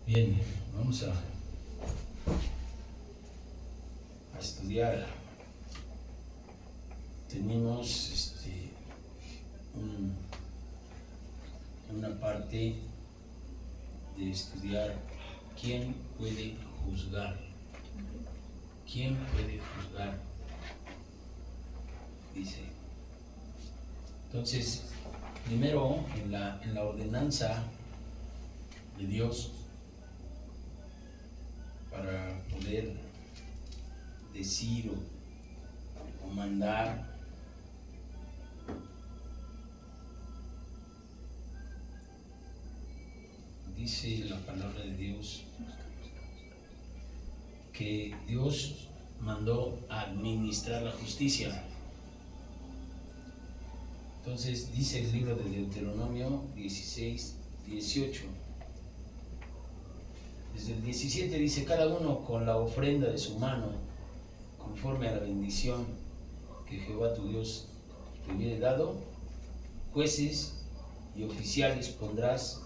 Bien, vamos a estudiar. Tenemos una parte de estudiar quién puede juzgar. ¿Quién puede juzgar? Dice. Entonces, primero en la ordenanza de Dios, para poder decir o mandar, dice la palabra de Dios que Dios mandó a administrar la justicia. Entonces dice el libro de Deuteronomio 16, 18. Desde el 17 dice: cada uno con la ofrenda de su mano, conforme a la bendición que Jehová tu Dios te hubiere dado, jueces y oficiales pondrás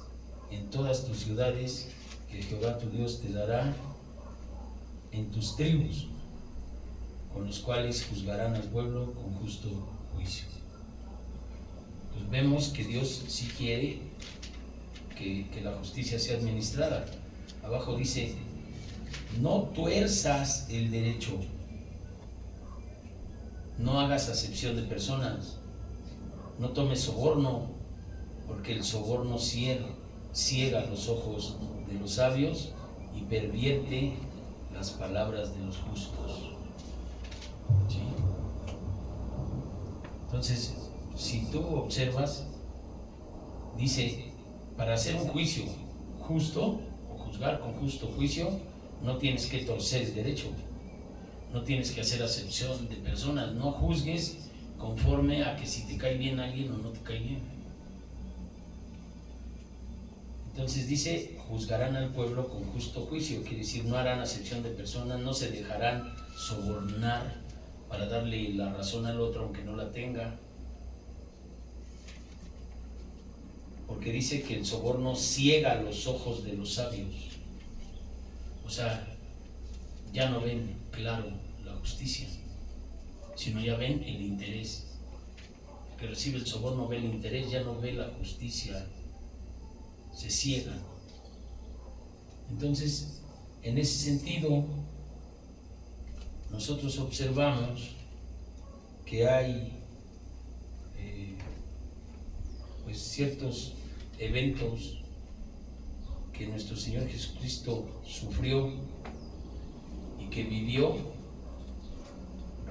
en todas tus ciudades que Jehová tu Dios te dará en tus tribus, con los cuales juzgarán al pueblo con justo juicio. Pues vemos que Dios sí quiere que la justicia sea administrada. Abajo dice: no tuerzas el derecho, no hagas acepción de personas, no tomes soborno, porque el soborno ciega los ojos de los sabios y pervierte las palabras de los justos. ¿Sí? Entonces, si tú observas, dice, para hacer un juicio justo o juzgar con justo juicio, no tienes que torcer el derecho, no tienes que hacer acepción de personas, no juzgues conforme a que si te cae bien alguien o no te cae bien. Entonces dice, juzgarán al pueblo con justo juicio, quiere decir, no harán acepción de personas, no se dejarán sobornar para darle la razón al otro aunque no la tenga. Porque dice que el soborno ciega los ojos de los sabios. O sea, ya no ven claro la justicia, sino ya ven el interés. El que recibe el soborno ve el interés, ya no ve la justicia, se ciega. Entonces, en ese sentido, nosotros observamos que hay pues ciertos eventos que nuestro Señor Jesucristo sufrió y que vivió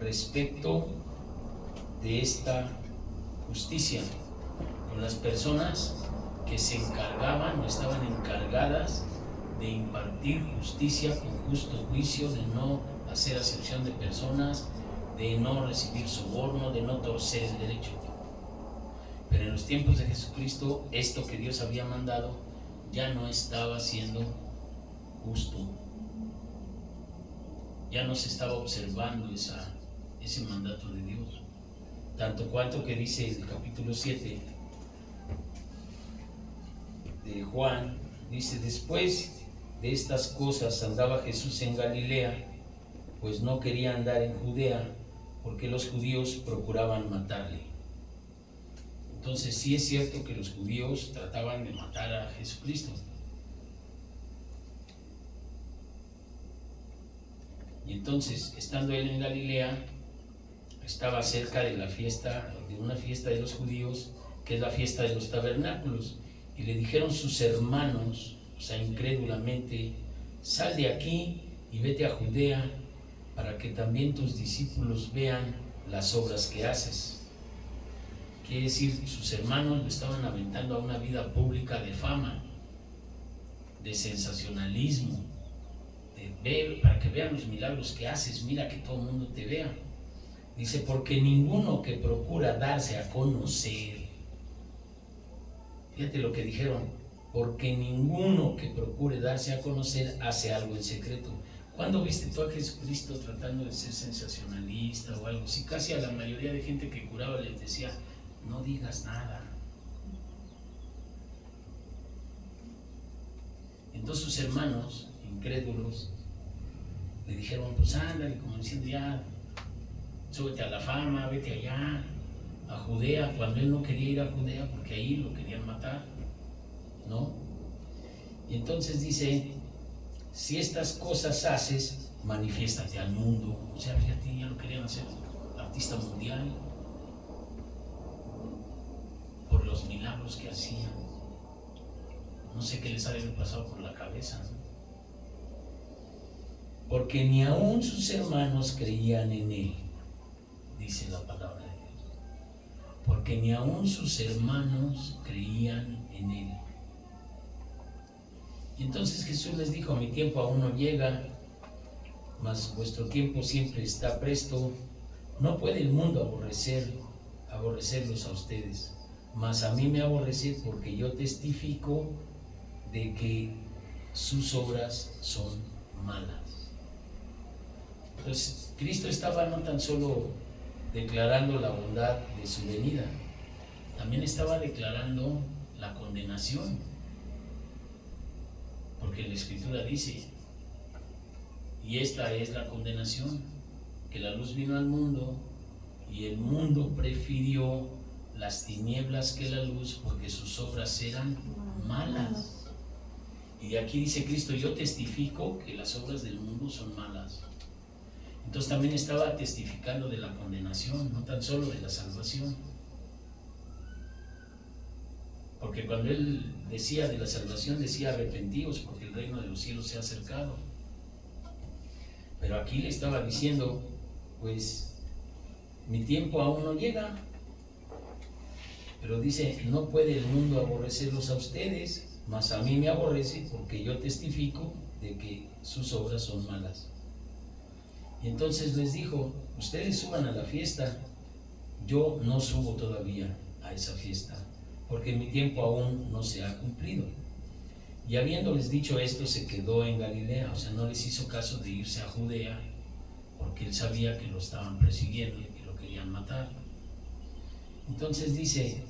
respecto de esta justicia con las personas que se encargaban o estaban encargadas de impartir justicia con justo juicio, de no hacer acepción de personas, de no recibir soborno, de no torcer el derecho. Pero en los tiempos de Jesucristo, esto que Dios había mandado ya no estaba siendo justo. Ya no se estaba observando ese mandato de Dios. Tanto cuanto que dice el capítulo 7 de Juan, dice: después de estas cosas andaba Jesús en Galilea, pues no quería andar en Judea, porque los judíos procuraban matarle. Entonces sí es cierto que los judíos trataban de matar a Jesucristo. Y entonces, estando él en Galilea, estaba cerca de una fiesta de los judíos, que es la fiesta de los tabernáculos, y le dijeron sus hermanos, o sea, incrédulamente: sal de aquí y vete a Judea, para que también tus discípulos vean las obras que haces. Quiere decir, sus hermanos lo estaban aventando a una vida pública de fama, de sensacionalismo, de ver, para que vean los milagros que haces, mira que todo el mundo te vea. Dice: porque ninguno que procura darse a conocer, fíjate lo que dijeron, porque ninguno que procure darse a conocer hace algo en secreto. ¿Cuándo viste tú a Jesucristo tratando de ser sensacionalista o algo? Si casi a la mayoría de gente que curaba les decía: no digas nada. Entonces sus hermanos, incrédulos, le dijeron, pues ándale, como diciendo, ya, súbete a la fama, vete allá, a Judea, cuando él no quería ir a Judea porque ahí lo querían matar, ¿no? Y entonces dice, si estas cosas haces, manifiéstate al mundo. O sea, fíjate, ya lo querían hacer artista mundial por los milagros que hacían. No sé qué les ha de haber pasado por la cabeza, ¿no? Porque ni aún sus hermanos creían en él, dice la palabra de Dios. Porque ni aún sus hermanos creían en él. Y entonces Jesús les dijo, mi tiempo aún no llega, mas vuestro tiempo siempre está presto. No puede el mundo aborrecerlos a ustedes, mas a mí me aborrece porque yo testifico de que sus obras son malas. Entonces, Cristo estaba no tan solo declarando la bondad de su venida, también estaba declarando la condenación. Porque la Escritura dice, y esta es la condenación, que la luz vino al mundo y el mundo prefirió las tinieblas que la luz porque sus obras eran malas. Y de aquí dice Cristo, yo testifico que las obras del mundo son malas. Entonces también estaba testificando de la condenación, no tan solo de la salvación. Porque cuando él decía de la salvación, decía arrepentíos porque el reino de los cielos se ha acercado. Pero aquí le estaba diciendo, pues mi tiempo aún no llega. Pero dice, no puede el mundo aborrecerlos a ustedes, mas a mí me aborrece porque yo testifico de que sus obras son malas. Y entonces les dijo, ustedes suban a la fiesta, yo no subo todavía a esa fiesta, porque mi tiempo aún no se ha cumplido. Y habiéndoles dicho esto, se quedó en Galilea, o sea, no les hizo caso de irse a Judea, porque él sabía que lo estaban persiguiendo y que lo querían matar. Entonces dice,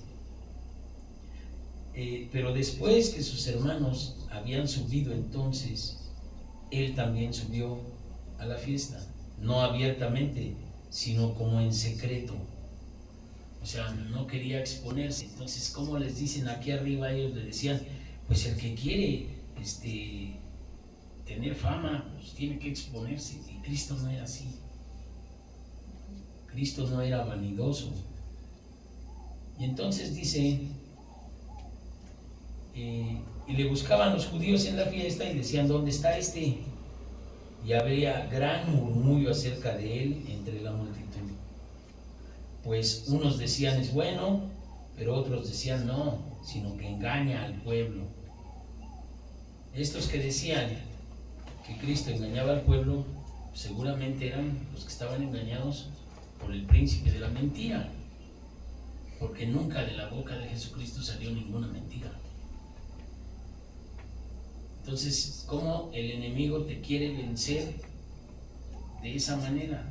pero después que sus hermanos habían subido, entonces él también subió a la fiesta, no abiertamente, sino como en secreto. O sea, no quería exponerse. Entonces, ¿cómo les dicen aquí arriba? Ellos le decían, pues el que quiere tener fama, pues tiene que exponerse. Y Cristo no era así. Cristo no era vanidoso. Y entonces dice, y le buscaban los judíos en la fiesta y decían, ¿dónde está este? Y había gran murmullo acerca de él entre la multitud. Pues unos decían es bueno, pero otros decían no, sino que engaña al pueblo. Estos que decían que Cristo engañaba al pueblo, seguramente eran los que estaban engañados por el príncipe de la mentira, porque nunca de la boca de Jesucristo salió ninguna mentira. Entonces, ¿cómo el enemigo te quiere vencer de esa manera?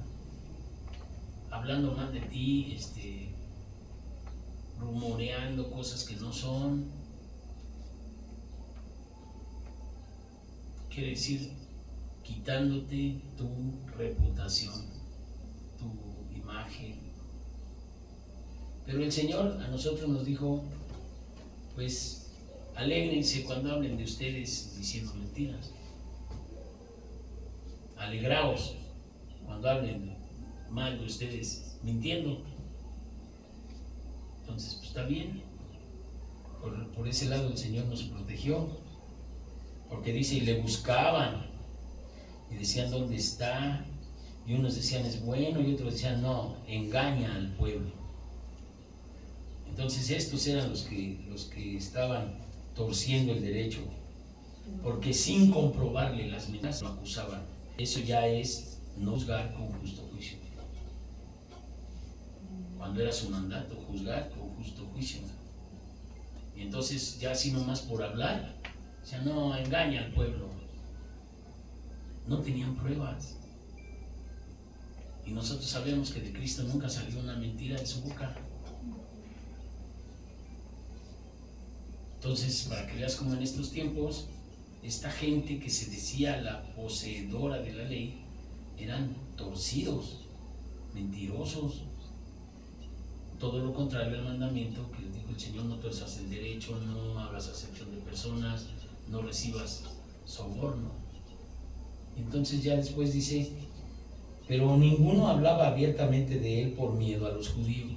Hablando mal de ti, rumoreando cosas que no son. Quiere decir, quitándote tu reputación, tu imagen. Pero el Señor a nosotros nos dijo, pues, alégrense cuando hablen de ustedes diciendo mentiras. Alegraos cuando hablen mal de ustedes mintiendo. Entonces, pues está bien. Por ese lado el Señor nos protegió. Porque dice, y le buscaban. Y decían, ¿dónde está? Y unos decían, es bueno. Y otros decían, no, engaña al pueblo. Entonces estos eran los que estaban torciendo el derecho, porque sin comprobarle las mentiras lo acusaban. Eso ya es no juzgar con justo juicio. Cuando era su mandato, juzgar con justo juicio. Y entonces ya así nomás por hablar, o sea, no, engaña al pueblo. No tenían pruebas. Y nosotros sabemos que de Cristo nunca salió una mentira de su boca. Entonces, para que veas cómo en estos tiempos esta gente que se decía la poseedora de la ley eran torcidos, mentirosos. Todo lo contrario al mandamiento que les dijo el Señor: no tuerzas el derecho, no hagas acepción de personas, no recibas soborno. Entonces ya después dice: pero ninguno hablaba abiertamente de él por miedo a los judíos.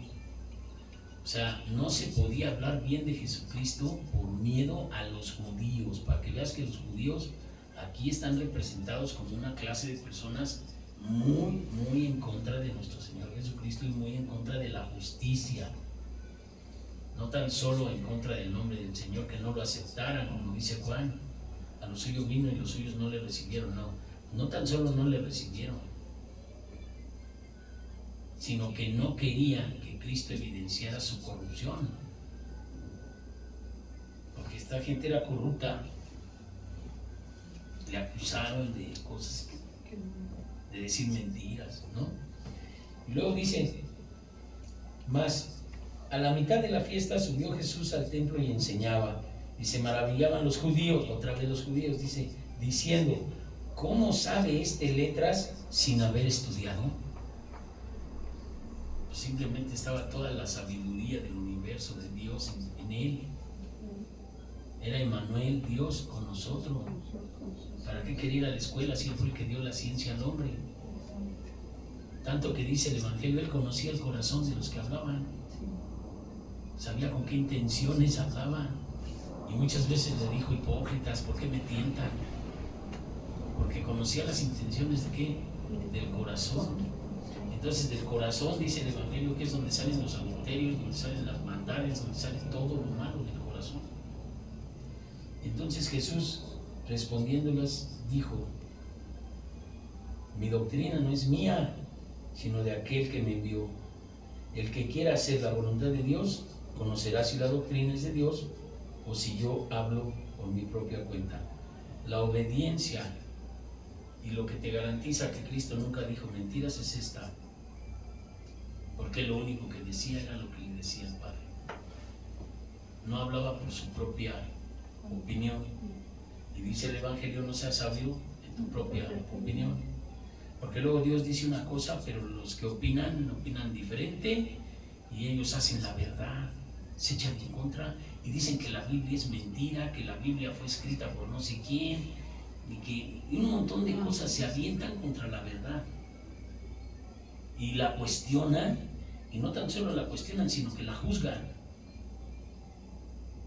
O sea, no se podía hablar bien de Jesucristo por miedo a los judíos. Para que veas que los judíos aquí están representados como una clase de personas muy en contra de nuestro Señor Jesucristo y muy en contra de la justicia. No tan solo en contra del nombre del Señor, que no lo aceptaran, como dice Juan: a los suyos vino y los suyos no le recibieron. No tan solo no le recibieron, sino que no querían que Cristo evidenciara su corrupción, porque esta gente era corrupta. Le acusaron de cosas, de decir mentiras, ¿no? Y luego dice más: a la mitad de la fiesta subió Jesús al templo y enseñaba, y se maravillaban los judíos, otra vez los judíos, dice, diciendo: ¿cómo sabe este letras sin haber estudiado? Pues simplemente estaba toda la sabiduría del universo de Dios en él. Era Emmanuel, Dios con nosotros. ¿Para qué quería ir a la escuela si él fue el que dio la ciencia al hombre? Tanto que dice el Evangelio, él conocía el corazón de los que hablaban, sabía con qué intenciones hablaban, y muchas veces le dijo: hipócritas, ¿por qué me tientan? Porque conocía las intenciones de ¿qué? Del corazón. Entonces del corazón, dice el Evangelio, que es donde salen los adulterios, donde salen las maldades, donde sale todo lo malo del corazón. Entonces Jesús, respondiéndolas, dijo: mi doctrina no es mía, sino de aquel que me envió. El que quiera hacer la voluntad de Dios conocerá si la doctrina es de Dios o si yo hablo por mi propia cuenta. La obediencia y lo que te garantiza que Cristo nunca dijo mentiras es esta, porque lo único que decía era lo que le decía el Padre. No hablaba por su propia opinión. Y dice el Evangelio: no seas sabio en tu propia opinión, porque luego Dios dice una cosa, pero los que opinan diferente, y ellos hacen la verdad, se echan en contra y dicen que la Biblia es mentira, que la Biblia fue escrita por no sé quién, y un montón de cosas se avientan contra la verdad y la cuestionan, y no tan solo la cuestionan, sino que la juzgan.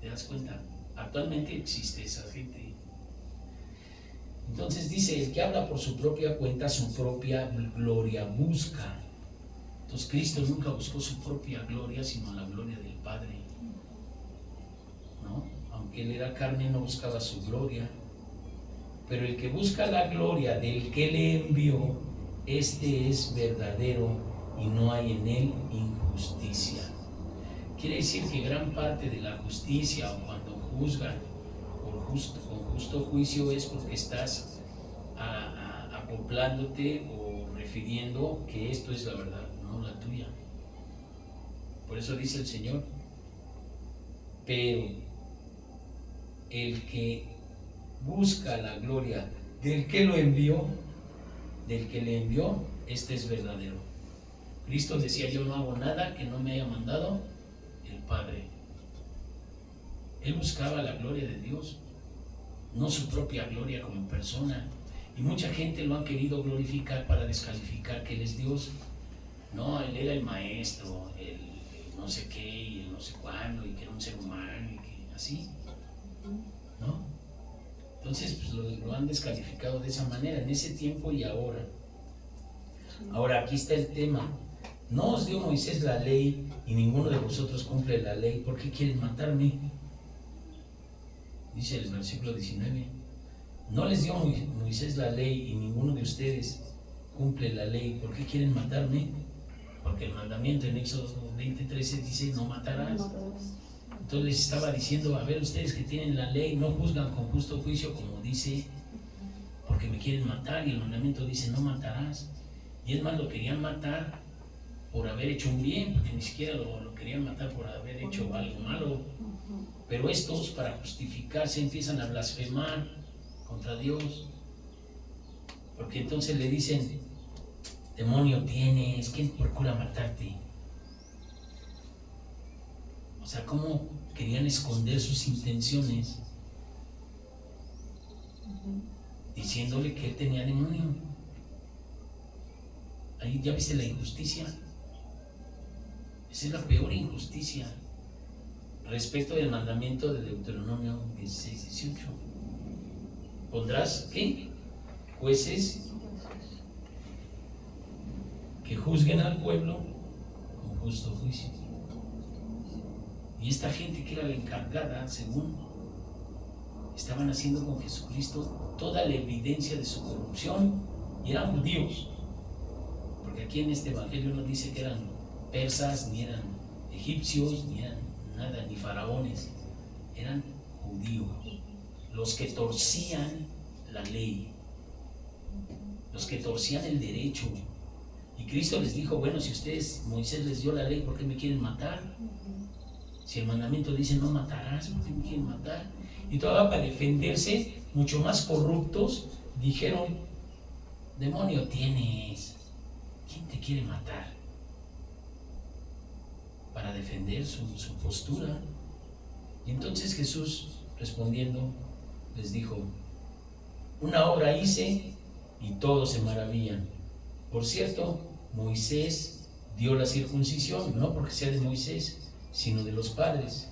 ¿Te das cuenta? Actualmente existe esa gente. Entonces dice: el que habla por su propia cuenta, su propia gloria busca. Entonces Cristo nunca buscó su propia gloria, sino la gloria del Padre, ¿no? Aunque él era carne, no buscaba su gloria. Pero el que busca la gloria del que le envió, este es verdadero y no hay en él injusticia. Quiere decir que gran parte de la justicia, o cuando juzgan con justo juicio, es porque estás acoplándote o refiriendo que esto es la verdad, no la tuya. Por eso dice el Señor: pero el que busca la gloria del que lo envió, del que le envió, este es verdadero. Cristo decía: yo no hago nada que no me haya mandado el Padre. Él buscaba la gloria de Dios, no su propia gloria como persona. Y mucha gente lo ha querido glorificar para descalificar que Él es Dios. No, Él era el maestro, el no sé qué y el no sé cuándo, y que era un ser humano, y que así, ¿no? Entonces pues lo han descalificado de esa manera, en ese tiempo y ahora. Ahora aquí está el tema: no os dio Moisés la ley y ninguno de vosotros cumple la ley, ¿por qué quieren matarme? Dice el versículo 19: no les dio Moisés la ley y ninguno de ustedes cumple la ley, ¿por qué quieren matarme? Porque el mandamiento en Éxodo 20:13 dice: no matarás. Entonces les estaba diciendo: a ver, ustedes que tienen la ley, no juzgan con justo juicio, como dice, porque me quieren matar, y el mandamiento dice: no matarás. Y es más, lo querían matar por haber hecho un bien, porque ni siquiera lo querían matar por haber hecho algo malo. Pero estos, para justificarse, empiezan a blasfemar contra Dios. Porque entonces le dicen, demonio tienes, ¿quién procura matarte? O sea, cómo querían esconder sus intenciones, diciéndole que él tenía demonio. Ahí ya viste la injusticia. Esa es la peor injusticia respecto del mandamiento de Deuteronomio 16:18. Pondrás, ¿qué? Jueces que juzguen al pueblo con justo juicio. Y esta gente que era la encargada, según estaban haciendo con Jesucristo toda la evidencia de su corrupción, y eran judíos, porque aquí en este evangelio no dice que eran persas, ni eran egipcios, ni eran nada, ni faraones, eran judíos, los que torcían la ley, los que torcían el derecho. Y Cristo les dijo, bueno, si ustedes, Moisés les dio la ley, ¿por qué me quieren matar? Si el mandamiento dice no matarás, ¿por qué me quieren matar? Y todavía para defenderse, mucho más corruptos, dijeron, demonio tienes, ¿quién te quiere matar? Para defender su postura. Y entonces Jesús, respondiendo, les dijo, una obra hice y todos se maravillan. Por cierto, Moisés dio la circuncisión, no porque sea de Moisés, sino de los padres.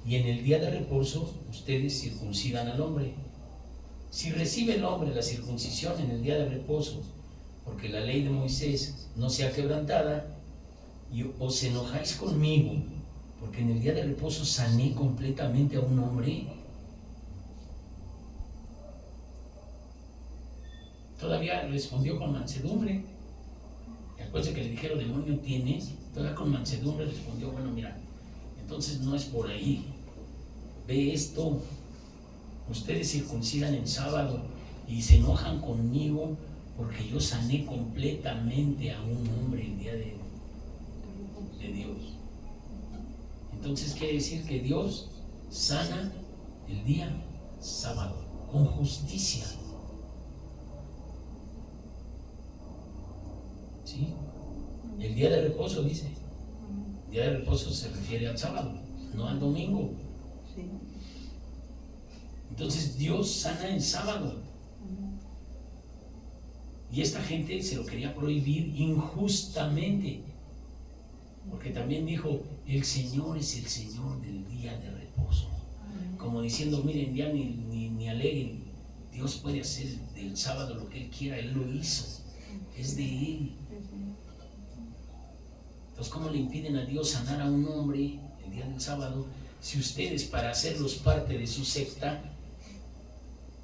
Y en el día de reposo ustedes circuncidan al hombre. Si recibe el hombre la circuncisión en el día de reposo, porque la ley de Moisés no sea quebrantada, y os enojáis conmigo, porque en el día de reposo sané completamente a un hombre. Todavía respondió con mansedumbre. Después de que le dijeron, demonio tienes, todavía con mansedumbre respondió, bueno, mira, entonces no es por ahí. Ve esto, ustedes circuncidan en sábado y se enojan conmigo porque yo sané completamente a un hombre el día de Dios. Entonces quiere decir que Dios sana el día sábado con justicia. ¿Sí? El día de reposo, dice. El día de reposo se refiere al sábado, no al domingo. Sí. Entonces Dios sana el sábado. Y esta gente se lo quería prohibir injustamente. Porque también dijo, el Señor es el Señor del día de reposo. Como diciendo, miren, ya ni aleguen. Dios puede hacer del sábado lo que Él quiera, Él lo hizo. Es de Él. Entonces, ¿cómo le impiden a Dios sanar a un hombre el día del sábado si ustedes, para hacerlos parte de su secta,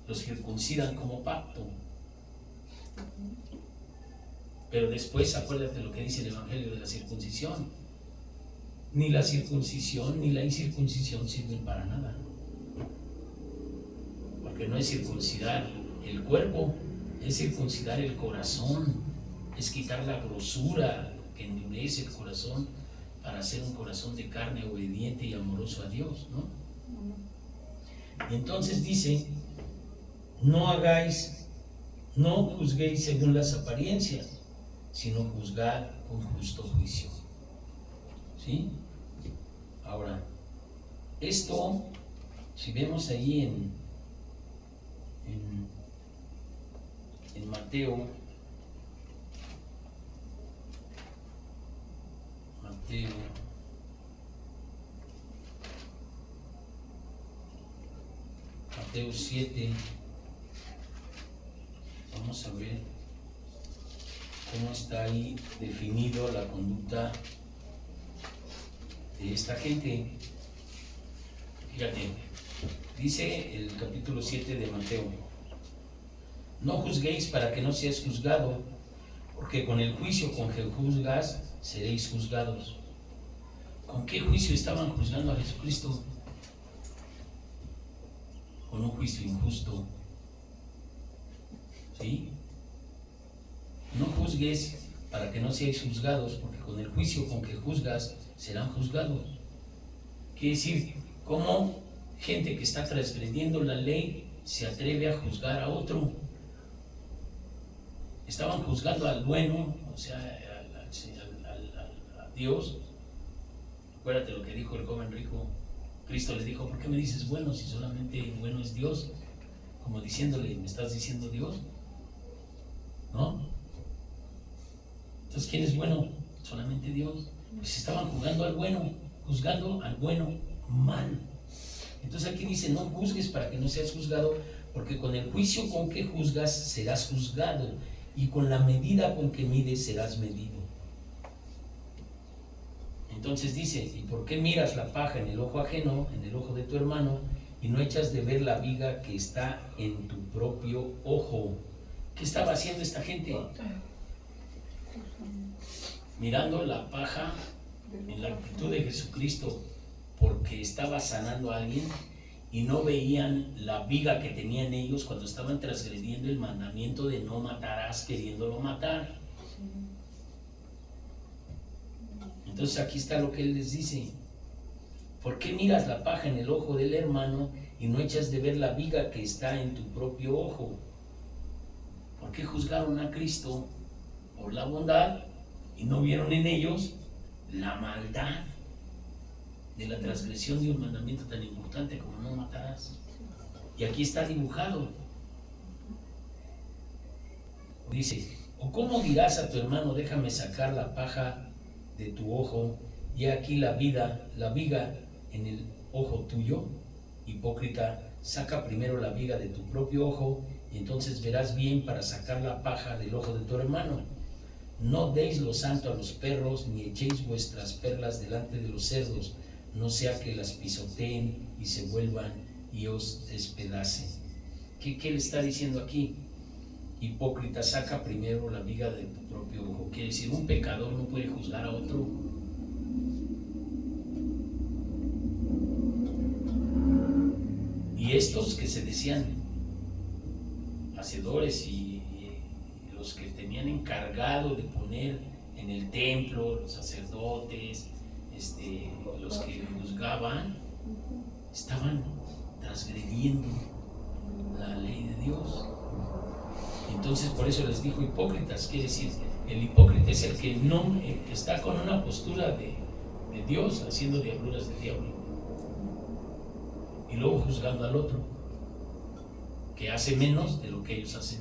los circuncidan como pacto? Pero después, acuérdate lo que dice el Evangelio de la circuncisión. Ni la circuncisión ni la incircuncisión sirven para nada. Porque no es circuncidar el cuerpo, es circuncidar el corazón, es quitar la grosura que endurece el corazón para hacer un corazón de carne obediente y amoroso a Dios, ¿no? Y entonces dice, no juzguéis según las apariencias, sino juzgad con justo juicio. ¿Sí? Ahora, esto, si vemos ahí en Mateo 7, vamos a ver cómo está ahí definido la conducta de esta gente. Fíjate, dice el capítulo 7 de Mateo, no juzguéis para que no seáis juzgado, porque con el juicio con que juzgas seréis juzgados. ¿Con qué juicio estaban juzgando a Jesucristo? Con un juicio injusto. ¿Sí? No juzgues para que no seáis juzgados, porque con el juicio con que juzgas serán juzgados. Quiere decir, como gente que está transgrediendo la ley se atreve a juzgar a otro. Estaban juzgando al bueno, o sea, a Dios. Acuérdate lo que dijo el joven rico. Cristo le dijo, ¿por qué me dices bueno si solamente bueno es Dios? Como diciéndole, ¿me estás diciendo Dios? ¿No? Entonces, ¿quién es bueno? Solamente Dios. Pues estaban juzgando al bueno mal. Entonces aquí dice, no juzgues para que no seas juzgado, porque con el juicio con que juzgas serás juzgado, y con la medida con que mides serás medido. Entonces dice, ¿y por qué miras la paja en el ojo ajeno, en el ojo de tu hermano, y no echas de ver la viga que está en tu propio ojo? ¿Qué estaba haciendo esta gente? Mirando la paja en la actitud de Jesucristo, porque estaba sanando a alguien, y no veían la viga que tenían ellos cuando estaban transgrediendo el mandamiento de no matarás, queriéndolo matar. Entonces aquí está lo que él les dice. ¿Por qué miras la paja en el ojo del hermano y no echas de ver la viga que está en tu propio ojo? ¿Por qué juzgaron a Cristo por la bondad y no vieron en ellos la maldad de la transgresión de un mandamiento tan importante como no matarás? Y aquí está dibujado. Dice, ¿o cómo dirás a tu hermano, déjame sacar la paja de tu ojo, y aquí la viga en el ojo tuyo? Hipócrita, saca primero la viga de tu propio ojo, y entonces verás bien para sacar la paja del ojo de tu hermano. No deis lo santo a los perros, ni echéis vuestras perlas delante de los cerdos, no sea que las pisoteen y se vuelvan y os despedacen. ¿Qué le está diciendo aquí? Hipócrita, saca primero la viga de tu propio ojo. Quiere decir, un pecador no puede juzgar a otro. Y estos que se decían hacedores y los que tenían encargado de poner en el templo, los sacerdotes, los que juzgaban, estaban transgrediendo la ley de Dios. Entonces por eso les dijo hipócritas. Quiere decir, el hipócrita es el que no está con una postura de Dios, haciendo diabluras de diablo, y luego juzgando al otro que hace menos de lo que ellos hacen.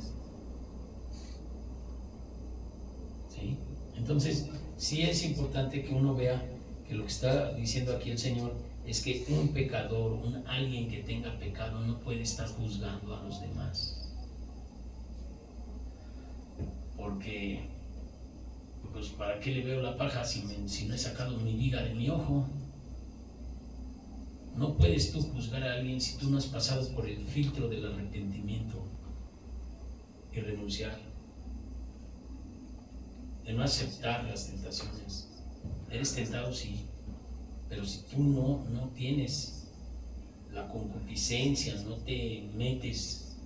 ¿Sí? Entonces sí es importante que uno vea que lo que está diciendo aquí el Señor es que un pecador, alguien que tenga pecado, no puede estar juzgando a los demás. Porque, pues, ¿para qué le veo la paja si no he sacado mi viga de mi ojo? No puedes tú juzgar a alguien si tú no has pasado por el filtro del arrepentimiento y renunciar, de no aceptar las tentaciones. Eres tentado, sí, pero si tú no tienes la concupiscencia, no te metes,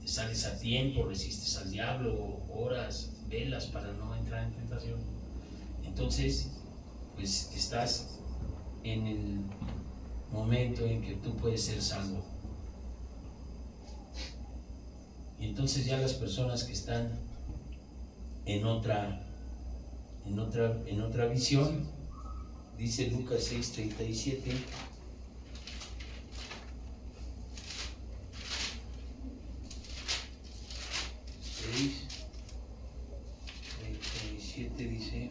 te sales a tiempo, resistes al diablo, oras, velas para no entrar en tentación, entonces pues estás en el momento en que tú puedes ser salvo. Y entonces ya las personas que están en otra visión, dice Lucas 6:37, dice: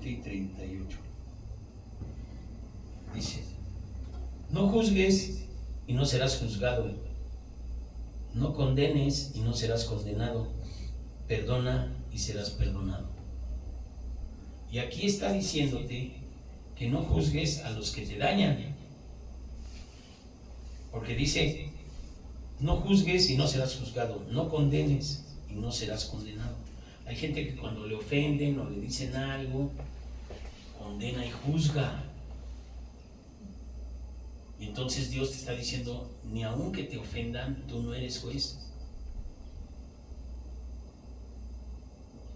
y 38. Dice: no juzgues y no serás juzgado, no condenes y no serás condenado, perdona y serás perdonado. Y aquí está diciéndote que no juzgues a los que te dañan, porque dice: no juzgues y no serás juzgado, no condenes y no serás condenado. Hay gente que cuando le ofenden o le dicen algo, condena y juzga. Y entonces Dios te está diciendo: ni aun que te ofendan, tú no eres juez.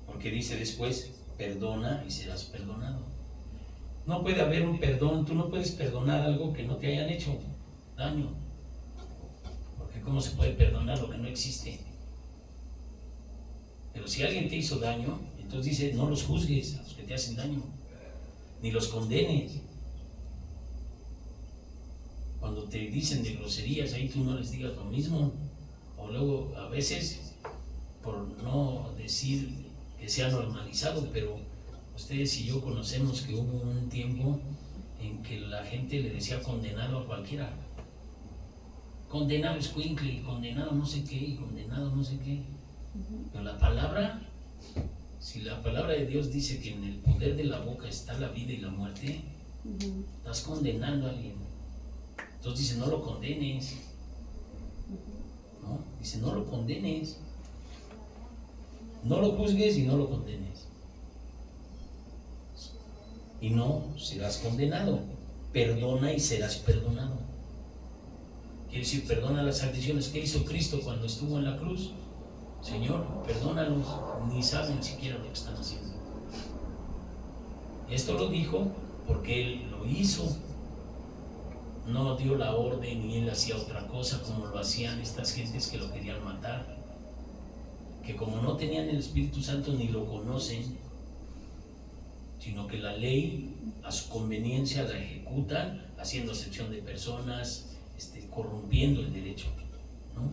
Porque dice después: perdona y serás perdonado. No puede haber un perdón, tú no puedes perdonar algo que no te hayan hecho daño. Porque ¿cómo se puede perdonar lo que no existe? Pero si alguien te hizo daño, entonces dice, no los juzgues a los que te hacen daño, ni los condenes. Cuando te dicen de groserías, ahí tú no les digas lo mismo. O luego, a veces, por no decir que sea normalizado, pero ustedes y yo conocemos que hubo un tiempo en que la gente le decía condenado a cualquiera. Condenado escuincle, condenado no sé qué, condenado no sé qué. Pero la palabra, si la palabra de Dios dice que en el poder de la boca está la vida y la muerte, estás condenando a alguien. Entonces dice, no lo condenes. ¿No? Dice, no lo condenes. No lo juzgues y no lo condenes. Y no serás condenado. Perdona y serás perdonado. Quiere decir, perdona las maldiciones que hizo Cristo cuando estuvo en la cruz. Señor, perdónalos, ni saben siquiera lo que están haciendo. Esto lo dijo porque Él lo hizo. No dio la orden y Él hacía otra cosa como lo hacían estas gentes que lo querían matar. Que como no tenían el Espíritu Santo ni lo conocen, sino que la ley a su conveniencia la ejecutan, haciendo acepción de personas, corrompiendo el derecho, ¿no?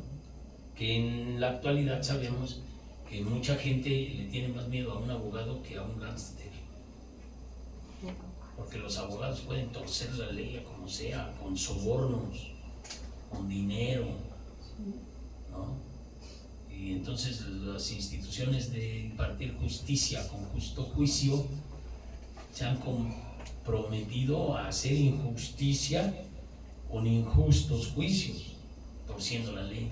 Que en la actualidad sabemos que mucha gente le tiene más miedo a un abogado que a un gángster, porque los abogados pueden torcer la ley a como sea, con sobornos, con dinero, ¿no? Y entonces las instituciones de impartir justicia con justo juicio se han comprometido a hacer injusticia con injustos juicios, torciendo la ley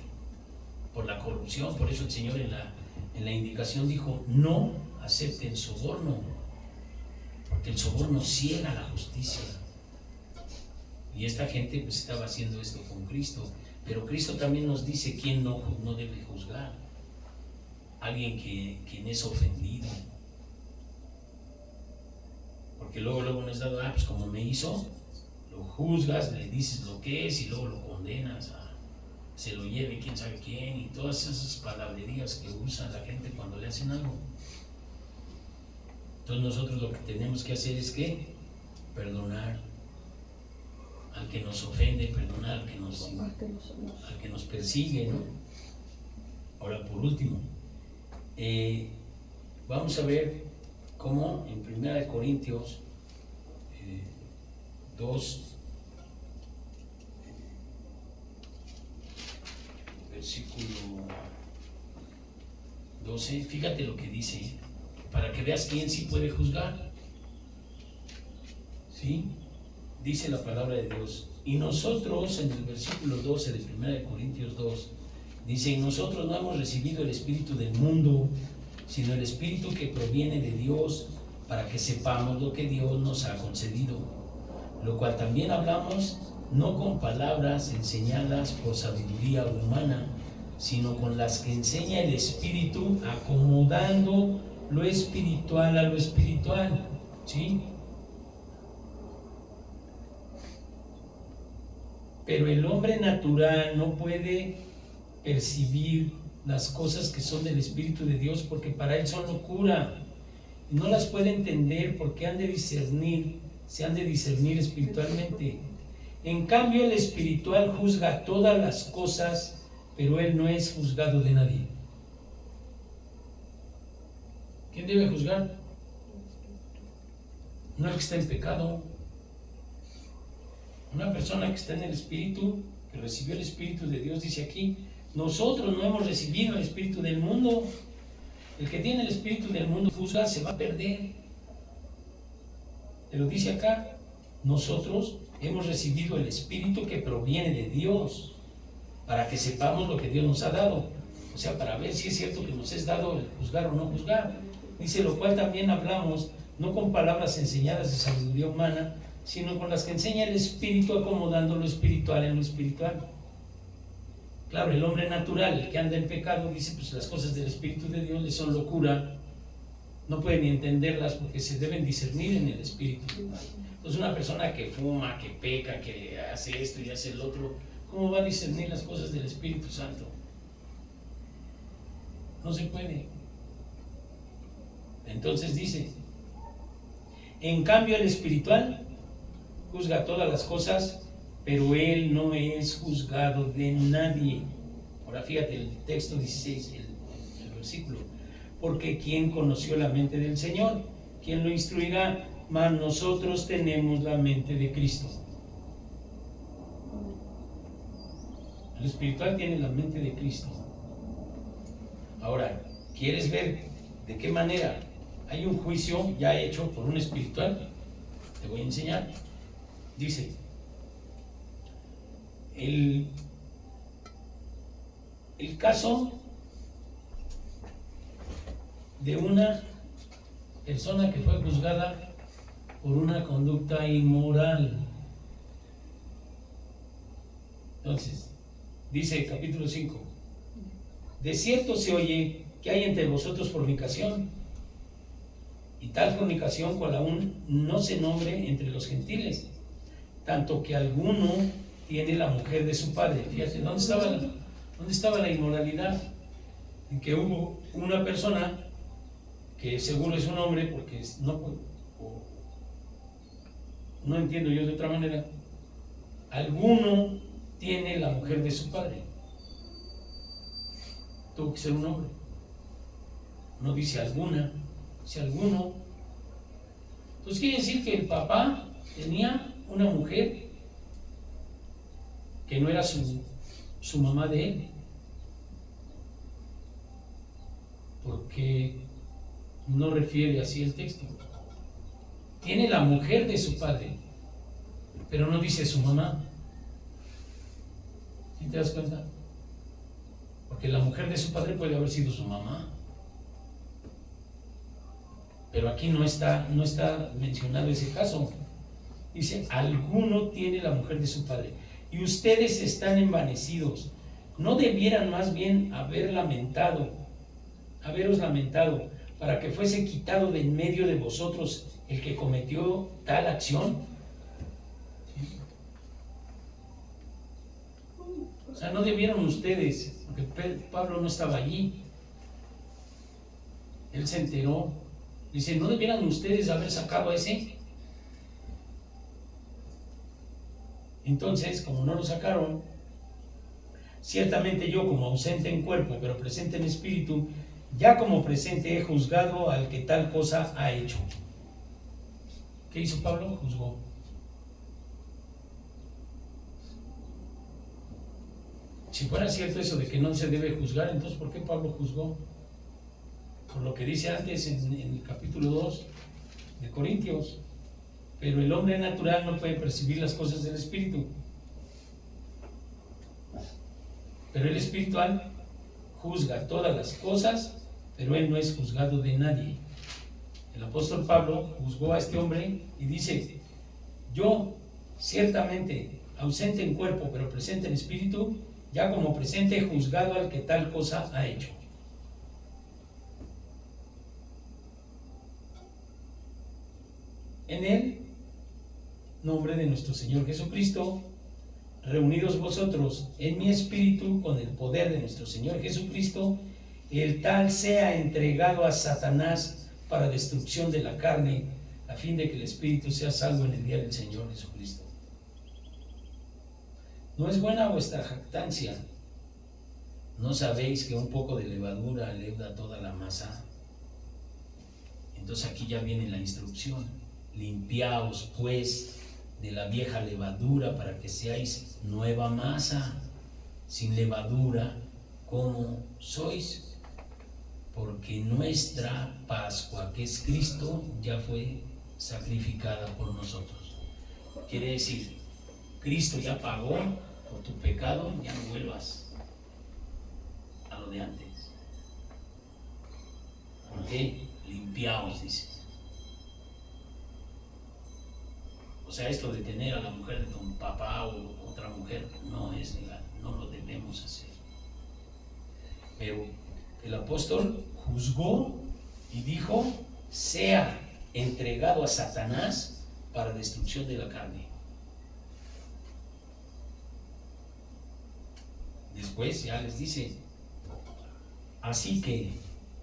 por la corrupción. Por eso el Señor en la indicación dijo, no acepten soborno, porque el soborno ciega la justicia. Y esta gente pues estaba haciendo esto con Cristo, pero Cristo también nos dice quién no debe juzgar. Alguien quien es ofendido, porque luego no es dado, pues como me hizo, lo juzgas, le dices lo que es y luego lo condenas a se lo lleve quién sabe quién, y todas esas palabrerías que usa la gente cuando le hacen algo. Entonces nosotros lo que tenemos que hacer es que perdonar al que nos ofende, perdonar al que nos persigue, ¿no? Ahora, por último, vamos a ver cómo en 1 Corintios 2, versículo 12, fíjate lo que dice, para que veas quién sí puede juzgar. ¿Sí? Dice la palabra de Dios. Y nosotros, en el versículo 12 de 1 Corintios 2, dice, y nosotros no hemos recibido el espíritu del mundo, sino el espíritu que proviene de Dios, para que sepamos lo que Dios nos ha concedido, lo cual también hablamos, no con palabras enseñadas por sabiduría humana, sino con las que enseña el Espíritu, acomodando lo espiritual a lo espiritual. ¿Sí? Pero el hombre natural no puede percibir las cosas que son del Espíritu de Dios, porque para él son locura, y no las puede entender porque se han de discernir espiritualmente. En cambio, el espiritual juzga todas las cosas, pero él no es juzgado de nadie. ¿Quién debe juzgar? No el que está en pecado. Una persona que está en el Espíritu, que recibió el Espíritu de Dios, dice aquí, nosotros no hemos recibido el Espíritu del mundo. El que tiene el Espíritu del mundo juzga, se va a perder. Pero dice acá, nosotros hemos recibido el Espíritu que proviene de Dios, para que sepamos lo que Dios nos ha dado. O sea, para ver si es cierto que nos es dado el juzgar o no juzgar. Dice, lo cual también hablamos, no con palabras enseñadas de sabiduría humana, sino con las que enseña el Espíritu, acomodando lo espiritual en lo espiritual. Claro, el hombre natural, el que anda en pecado, dice, pues las cosas del Espíritu de Dios le son locura, no puede ni entenderlas porque se deben discernir en el Espíritu. Entonces una persona que fuma, que peca, que hace esto y hace el otro, ¿cómo va a discernir las cosas del Espíritu Santo? No se puede. Entonces dice, en cambio el espiritual juzga todas las cosas, pero él no es juzgado de nadie. Ahora fíjate el texto 16, el versículo. Porque ¿quién conoció la mente del Señor? ¿Quién lo instruirá? Mas nosotros tenemos la mente de Cristo. El espiritual tiene la mente de Cristo. Ahora, ¿quieres ver de qué manera hay un juicio ya hecho por un espiritual? Te voy a enseñar. Dice, el caso de una persona que fue juzgada por una conducta inmoral. Entonces, dice capítulo 5, de cierto se oye que hay entre vosotros fornicación, y tal fornicación cual aún no se nombre entre los gentiles, tanto que alguno tiene la mujer de su padre. Fíjate, ¿dónde estaba la inmoralidad? En que hubo una persona que seguro es un hombre, porque no entiendo yo de otra manera, alguno tiene la mujer de su padre. Tuvo que ser un hombre. No dice alguna, dice alguno. Entonces quiere decir que el papá tenía una mujer que no era su mamá de él, porque no refiere así el texto. Tiene la mujer de su padre, pero no dice su mamá. ¿Sí te das cuenta? Porque la mujer de su padre puede haber sido su mamá, pero aquí no está mencionado ese caso. Dice, alguno tiene la mujer de su padre, y ustedes están envanecidos. ¿No debieran más bien haberos lamentado, para que fuese quitado de en medio de vosotros el que cometió tal acción? O sea, no debieron ustedes, porque Pablo no estaba allí, él se enteró. Dice, ¿no debieran ustedes haber sacado a ese? Entonces, como no lo sacaron, ciertamente yo, como ausente en cuerpo, pero presente en espíritu, ya como presente he juzgado al que tal cosa ha hecho. ¿Qué hizo Pablo? Juzgó. Si fuera cierto eso de que no se debe juzgar, entonces ¿por qué Pablo juzgó? Por lo que dice antes en el capítulo 2 de Corintios. Pero el hombre natural no puede percibir las cosas del espíritu, pero el espiritual juzga todas las cosas, pero él no es juzgado de nadie. El apóstol Pablo juzgó a este hombre y dice, yo ciertamente ausente en cuerpo pero presente en espíritu, ya como presente he juzgado al que tal cosa ha hecho. En el nombre de nuestro Señor Jesucristo, reunidos vosotros en mi espíritu con el poder de nuestro Señor Jesucristo, el tal sea entregado a Satanás para destrucción de la carne, a fin de que el espíritu sea salvo en el día del Señor Jesucristo. ¿No es buena vuestra jactancia? ¿No sabéis que un poco de levadura leuda toda la masa? Entonces aquí ya viene la instrucción. Limpiaos pues de la vieja levadura para que seáis nueva masa, sin levadura, como sois, porque nuestra Pascua, que es Cristo, ya fue sacrificada por nosotros. Quiere decir, Cristo ya pagó por tu pecado, ya no vuelvas a lo de antes. ¿Por qué? Limpiaos, dice. O sea, esto de tener a la mujer de tu papá o otra mujer no es legal, no lo debemos hacer. Pero el apóstol juzgó y dijo, sea entregado a Satanás para destrucción de la carne. Después ya les dice, así que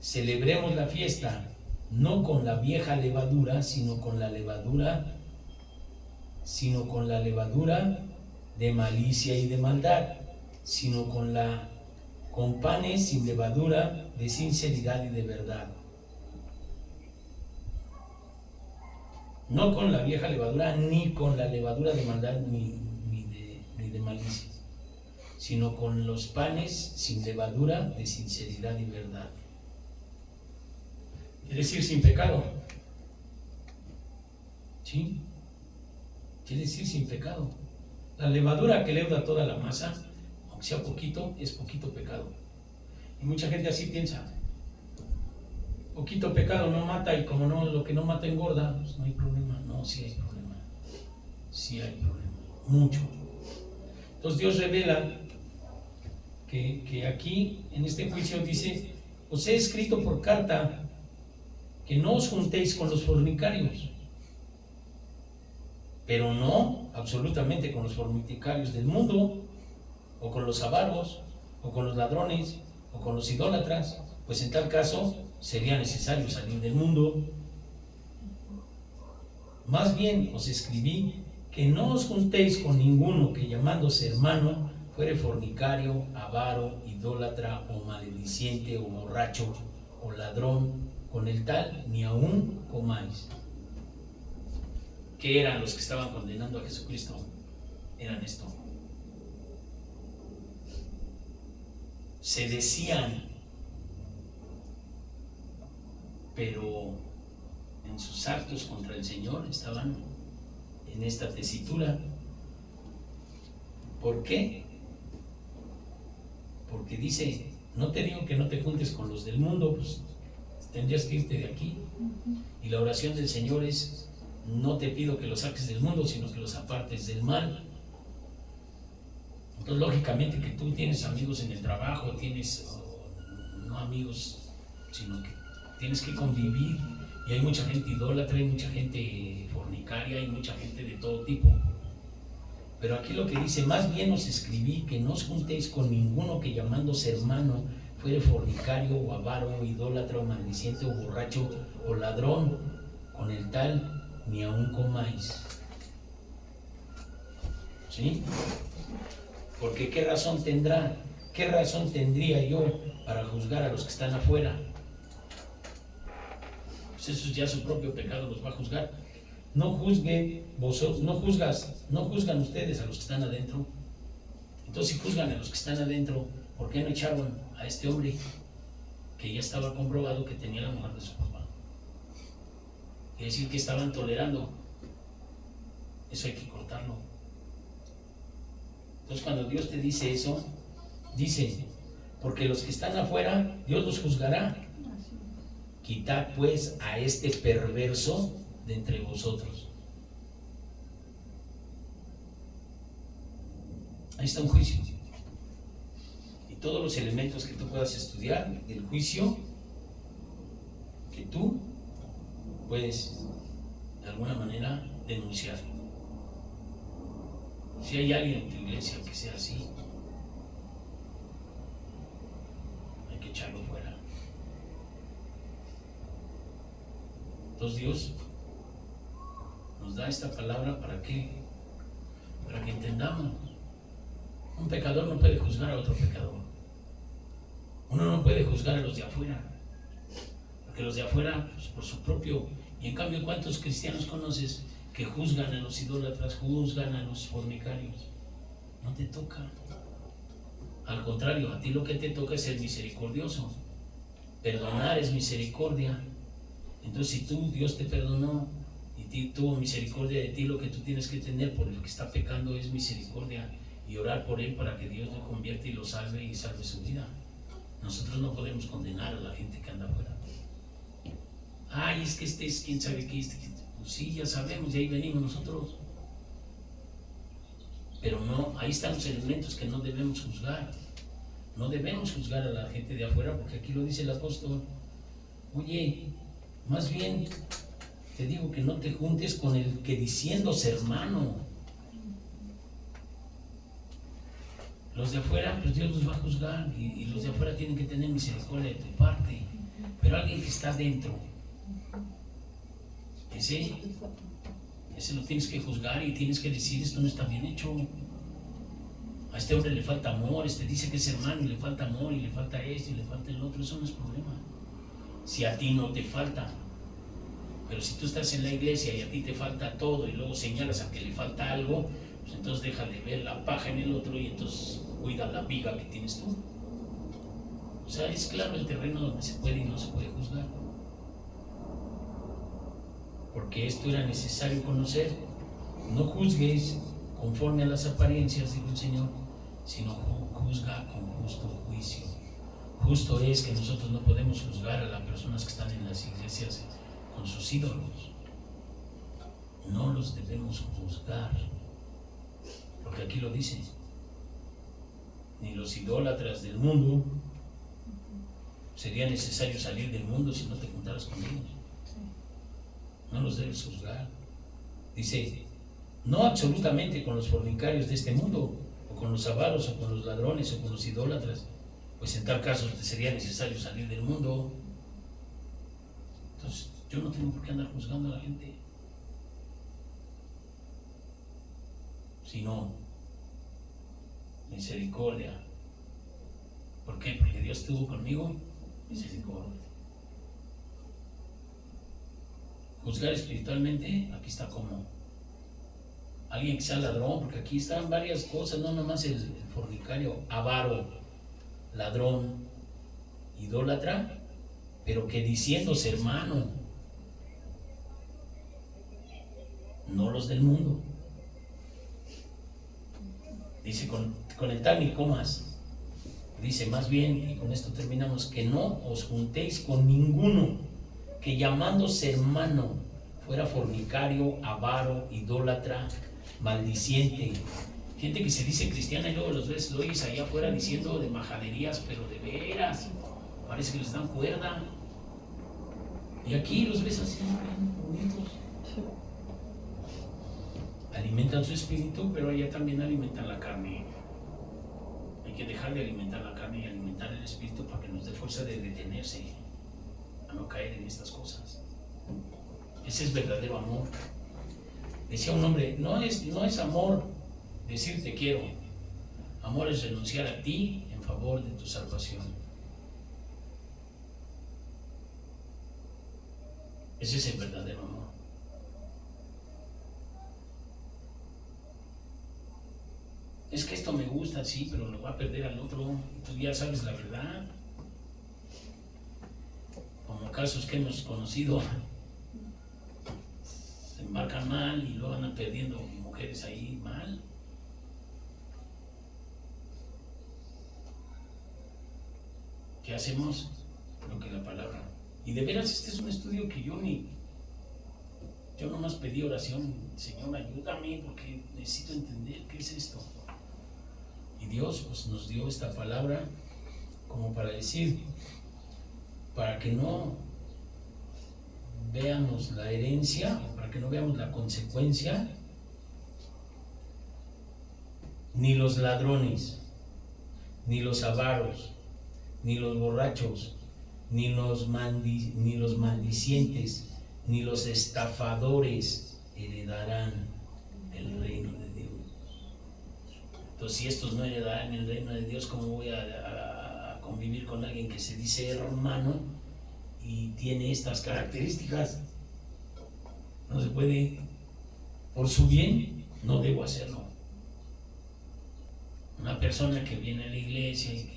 celebremos la fiesta no con la vieja levadura, sino con la levadura de malicia y de maldad, sino con panes sin levadura de sinceridad y de verdad. No con la vieja levadura, ni con la levadura de maldad ni de malicia, sino con los panes sin levadura de sinceridad y verdad. Quiere decir sin pecado. ¿Sí? Quiere decir sin pecado. La levadura que leuda toda la masa, aunque sea poquito, es poquito pecado. Y mucha gente así piensa. Poquito pecado no mata, y como no, lo que no mata engorda, pues no hay problema. No, sí hay problema. Sí hay problema. Mucho. Entonces Dios revela que aquí, en este juicio, dice: os he escrito por carta que no os juntéis con los fornicarios, pero no absolutamente con los fornicarios del mundo, o con los avaros, o con los ladrones, o con los idólatras, pues en tal caso sería necesario salir del mundo. Más bien os escribí que no os juntéis con ninguno que, llamándose hermano, fuere fornicario, avaro, idólatra, o malediciente, o borracho, o ladrón. Con el tal ni aún comáis. ¿Qué eran los que estaban condenando a Jesucristo? Eran esto. Se decían, pero en sus actos contra el Señor estaban en esta tesitura. ¿Por qué? Porque dice: no te digo que no te juntes con los del mundo, pues tendrías que irte de aquí. Y la oración del Señor es: no te pido que los saques del mundo, sino que los apartes del mal. Entonces, lógicamente, que tú tienes amigos en el trabajo, no amigos, sino que tienes que convivir, y hay mucha gente idólatra, hay mucha gente fornicaria, hay mucha gente de todo tipo. Pero aquí lo que dice: más bien os escribí que no os juntéis con ninguno que, llamándose hermano, fuere fornicario, o avaro, o idólatra, o maldiciente, o borracho, o ladrón. Con el tal ni aún comáis. ¿Sí? Porque ¿qué razón tendría yo para juzgar a los que están afuera? Pues eso ya su propio pecado los va a juzgar. No juzguen vosotros, no juzgan ustedes a los que están adentro. Entonces, si juzgan a los que están adentro, ¿por qué no echaron a este hombre que ya estaba comprobado que tenía la mujer de su papá? Quiere decir que estaban tolerando. Eso hay que cortarlo. Entonces, cuando Dios te dice eso, dice: porque los que están afuera, Dios los juzgará. Quitad pues a este perverso de entre vosotros. Ahí está un juicio. Y todos los elementos que tú puedas estudiar del juicio, que tú puedes de alguna manera denunciar. Si hay alguien en tu iglesia que sea así, hay que echarlo fuera. Entonces Dios nos da esta palabra ¿para qué? Para que entendamos. Un pecador no puede juzgar a otro pecador. Uno no puede juzgar a los de afuera, porque los de afuera, pues, por su propio. Y en cambio, ¿cuántos cristianos conoces que juzgan a los idólatras, juzgan a los fornicarios? No te toca. Al contrario, a ti lo que te toca es ser misericordioso. Perdonar es misericordia. Entonces, si Dios te perdonó y tuvo misericordia de ti, lo que tú tienes que tener por el que está pecando es misericordia, y orar por él para que Dios lo convierta y lo salve y salve su vida. Nosotros no podemos condenar a la gente que anda afuera. Ay, es que este es quién sabe qué. Pues sí, ya sabemos, de ahí venimos nosotros. Pero no, ahí están los elementos que no debemos juzgar. No debemos juzgar a la gente de afuera, porque aquí lo dice el apóstol. Oye, más bien te digo que no te juntes con el que diciéndose hermano. Los de afuera, pues Dios los va a juzgar y los de afuera tienen que tener misericordia de tu parte. Pero alguien que está dentro, ese lo tienes que juzgar y tienes que decir: esto no está bien hecho. A este hombre le falta amor, dice que es hermano y le falta amor y le falta esto y le falta el otro. Eso no es problema. Si a ti no te falta. Pero si tú estás en la iglesia y a ti te falta todo y luego señalas a que le falta algo, pues entonces deja de ver la paja en el otro y entonces cuida la viga que tienes tú. O sea, es claro el terreno donde se puede y no se puede juzgar. Porque esto era necesario conocer. No juzgues conforme a las apariencias, dijo el Señor, sino juzga con justo juicio. Justo es que nosotros no podemos juzgar a las personas que están en las iglesias con sus ídolos. No los debemos juzgar, porque aquí lo dice: ni los idólatras del mundo. Sería necesario salir del mundo si no te juntaras con ellos. No los debes juzgar. Dice: no absolutamente con los fornicarios de este mundo, o con los avaros, o con los ladrones, o con los idólatras, pues en tal caso te sería necesario salir del mundo. Entonces yo no tengo por qué andar juzgando a la gente, sino misericordia. ¿Por qué? Porque Dios estuvo conmigo. Misericordia. Juzgar espiritualmente, aquí está como alguien que sea ladrón, porque aquí están varias cosas, no nomás el fornicario, avaro, ladrón, idólatra, pero que diciéndose hermano, no los del mundo. Dice: con el tal ni comas. Dice más bien, y con esto terminamos, que no os juntéis con ninguno que llamándose hermano fuera fornicario, avaro, idólatra, maldiciente. Gente que se dice cristiana y luego los ves, lo oyes allá afuera diciendo de majaderías, pero de veras, parece que les dan cuerda. Y aquí los ves así, bien bonitos. Alimentan su espíritu, pero allá también alimentan la carne. Hay que dejar de alimentar la carne y alimentar el espíritu para que nos dé fuerza de detenerse a no caer en estas cosas. Ese es verdadero amor. Decía un hombre: no es amor decir te quiero. Amor es renunciar a ti en favor de tu salvación. Ese es el verdadero amor. Es que esto me gusta, sí, pero lo va a perder al otro. Y tú ya sabes la verdad. Como casos que hemos conocido, se embarcan mal y luego andan perdiendo mujeres ahí mal. ¿Qué hacemos? Lo que la palabra. Y de veras, este es un estudio que yo nomás pedí oración: Señor, ayúdame porque necesito entender qué es esto. Y Dios pues nos dio esta palabra como para decir, para que no veamos la herencia, o para que no veamos la consecuencia, ni los ladrones, ni los avaros, ni los borrachos, ni los maldicientes, ni los estafadores heredarán el reino de Dios. Entonces, si estos no heredarán el reino de Dios, ¿cómo voy a convivir con alguien que se dice hermano y tiene estas características? No se puede. Por su bien, no debo hacerlo. Una persona que viene a la iglesia y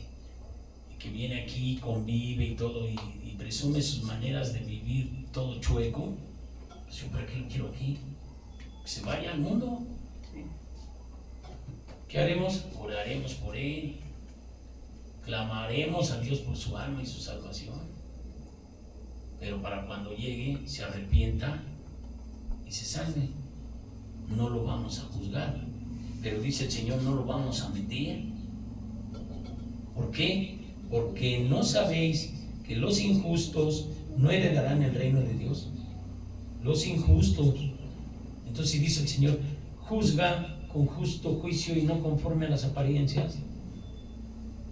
que viene aquí, convive y todo, y presume sus maneras de vivir todo chueco, pues yo para qué lo quiero aquí. Que se vaya al mundo. ¿Qué haremos? Oraremos por él, clamaremos a Dios por su alma y su salvación, pero para cuando llegue se arrepienta y se salve. No lo vamos a juzgar, pero dice el Señor: no lo vamos a meter. ¿Por qué? Porque no sabéis que los injustos no heredarán el reino de Dios. los injustos. Entonces dice el Señor, juzga con justo juicio y no conforme a las apariencias.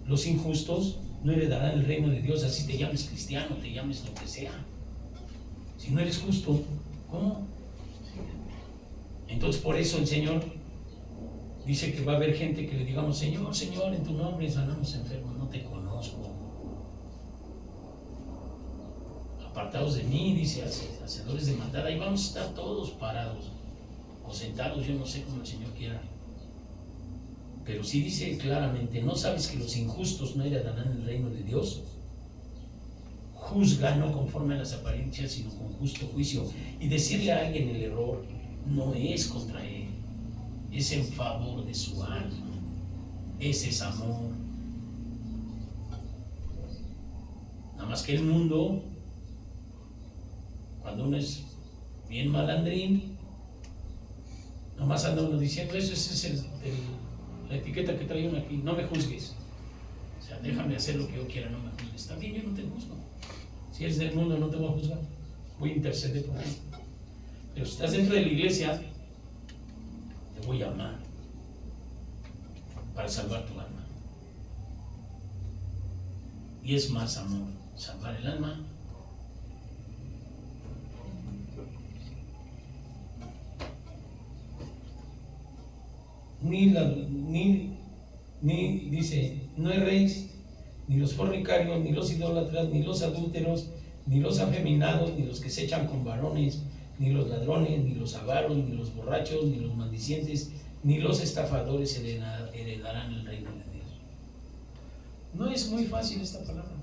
Los injustos no heredarán el reino de Dios, así te llames cristiano, te llames lo que sea. Si no eres justo, ¿cómo? Entonces por eso el Señor dice que va a haber gente que le digamos, Señor, Señor, en tu nombre sanamos enfermos, no te conozco. Apartados de mí, dice, hacedores de maldad, ahí vamos a estar todos parados o sentados, yo no sé cómo el Señor quiera. Pero sí dice claramente, ¿no sabes que los injustos no heredarán el reino de Dios? Juzga no conforme a las apariencias, sino con justo juicio. Y decirle a alguien el error no es contra él, es en favor de su alma. Ese es amor. Nada más que el mundo, cuando uno es bien malandrín, nada más anda uno diciendo, eso es la etiqueta que trae uno aquí, no me juzgues. O sea, déjame hacer lo que yo quiera, no me juzgues. También yo no te juzgo. Si eres del mundo, no te voy a juzgar. Voy a interceder por ti. Pero si estás dentro de la iglesia, te voy a amar para salvar tu alma. Y es más amor salvar el alma ni dice, no erréis, ni los fornicarios, ni los idólatras, ni los adúlteros, ni los afeminados, ni los que se echan con varones, ni los ladrones, ni los avaros, ni los borrachos, ni los maldicientes, ni los estafadores heredarán el reino de Dios. No es muy fácil esta palabra.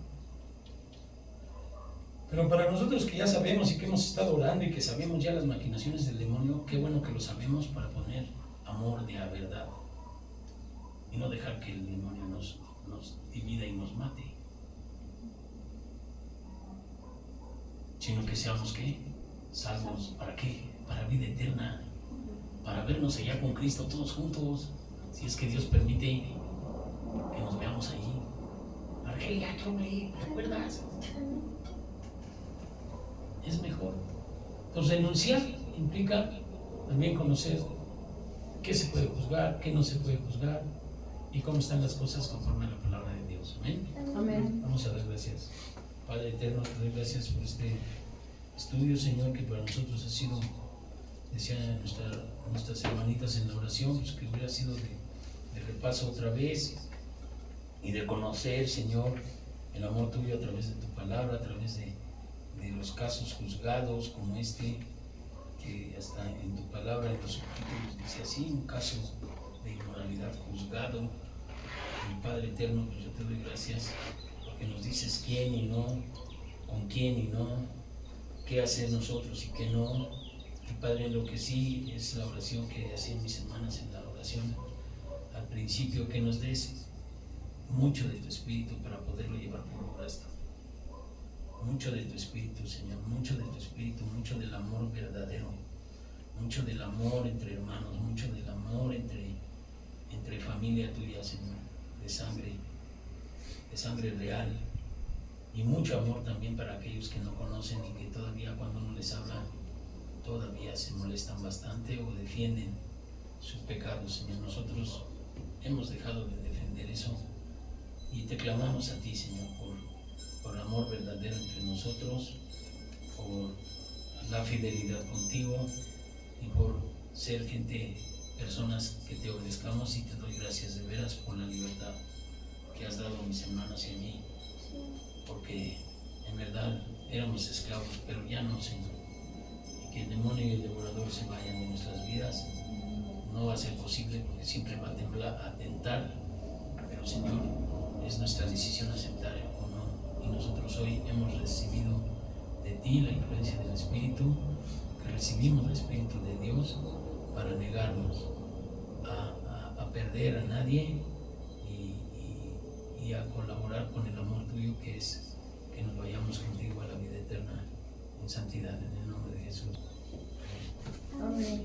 Pero para nosotros que ya sabemos y que hemos estado orando y que sabemos ya las maquinaciones del demonio, qué bueno que lo sabemos para poner amor de la verdad y no dejar que el demonio nos divida y nos mate, sino que seamos ¿qué? Salvos. ¿Para qué? Para vida eterna, para vernos allá con Cristo todos juntos, si es que Dios permite que nos veamos allí. Argelia, ¿te acuerdas? Es mejor. Entonces renunciar implica también conocer qué se puede juzgar, qué no se puede juzgar y cómo están las cosas conforme a la palabra de Dios. Amén. Amén. Vamos a dar gracias. Padre eterno, te doy gracias por este estudio, Señor, que para nosotros ha sido, decían nuestras hermanitas en la oración, pues que hubiera sido de repaso otra vez y de conocer, Señor, el amor tuyo a través de tu palabra, a través de los casos juzgados como este, que hasta en tu palabra, en los subtítulos dice así, un caso de inmoralidad juzgado. Mi Padre eterno, pues yo te doy gracias porque nos dices quién y no, con quién y no, qué hacer nosotros y qué no. Y Padre, en lo que sí es la oración que hacían mis hermanas en la oración al principio, que nos des mucho de tu espíritu para poderlo llevar por obra esto. Mucho de tu espíritu, Señor, mucho de tu espíritu, mucho del amor verdadero, mucho del amor entre hermanos, mucho del amor entre familia tuya, Señor, de sangre real, y mucho amor también para aquellos que no conocen y que todavía cuando uno les habla, todavía se molestan bastante o defienden sus pecados, Señor. Nosotros hemos dejado de defender eso y te clamamos a ti, Señor, por amor verdadero entre nosotros, por la fidelidad contigo y por ser personas que te obedezcamos, y te doy gracias de veras por la libertad que has dado a mis hermanas y a mí, porque en verdad éramos esclavos, pero ya no, Señor, y que el demonio y el devorador se vayan de nuestras vidas no va a ser posible, porque siempre va a tentar, pero Señor, es nuestra decisión aceptar o no. Y nosotros hoy hemos recibido de ti la influencia del Espíritu, que recibimos el Espíritu de Dios para negarnos a perder a nadie y a colaborar con el amor tuyo, que es que nos vayamos contigo a la vida eterna en santidad, en el nombre de Jesús. Amén.